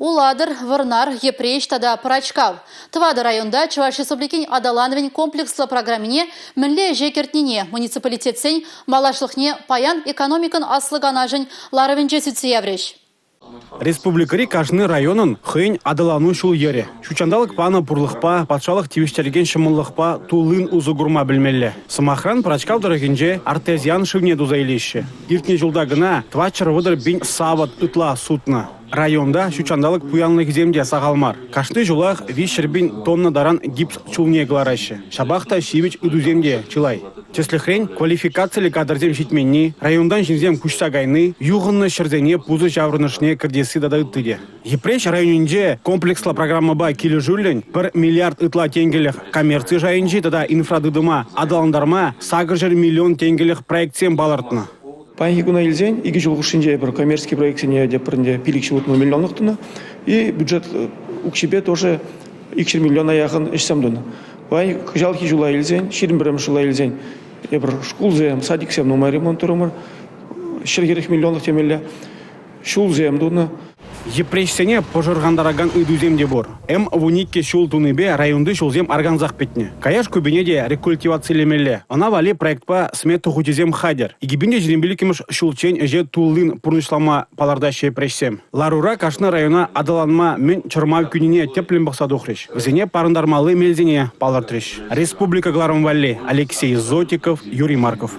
Уладыр, Варнар, Епреш, тада Парачкав. Твады районда Чуваш Республикин Адалановин комплекслы программине мінле жекертнине муниципалитетсен малашлықне паян экономикан аслыганажын ларывенже сүтсеявреш. Республикари кажны районын хыйн адалану шул ере. Шучандалық пана пурлықпа, патшалық тивіштелген шымылықпа тулын узы гурма білмелі. Самахран Парачкав дырыгенже артезиан шывне дузайлеші. Иртне жылда гына твачыр выдыр бин сават ытла сутна. Районда шучандалық пуянлық земде сағалмар. Кашты жулақ вишербин тонна даран гипс чулне гларашы. Шабахта шивич үдуземде чылай. Чеслихрен квалификациялы кадрзем шитменни, райондан жинзем күшса гайны, юғынны шырзене пузы жаврынышне кірдесі дадыттыде. Епреш районинже комплекслы программа ба келі жүрлен 1 миллиард ытла тенгелік коммерции жайынжи, тада инфрадыдыма, адаландарма сағыр жер миллион тенгелік проектсен балартына. Панхигуна илзен, иги жылғышынже бір коммерческий проектсене депірінде пилік жылытны миллионлықтыны, и бюджет укшебе тоже 2 миллиона яғын ішсамдыны. Вай жалхи жула илзен, ширин бірім жула илзен, ебір шкулзем, садиксем нумай ремонтырымыр, шергерих миллионлық темелі, шулзем дуны. Епрешсене пожыргандараган ыдуземде бор. В уникке шул туныбе районды шулзем арганзақ петне. Каяш көбенеде рекультивациялемелі. Она вали проектпа смету хутизем хадер. Игибинде жиренбелікіміш шулчен же тулын пурнышлама палардаща епрешсем. Ларура кашны района адаланма мен чырмав күніне теплен бақса дұқреш. Візіне парындармалы мелзене палартреш. Республика Гларом Валли. Алексей Зотиков, Юрий Марков.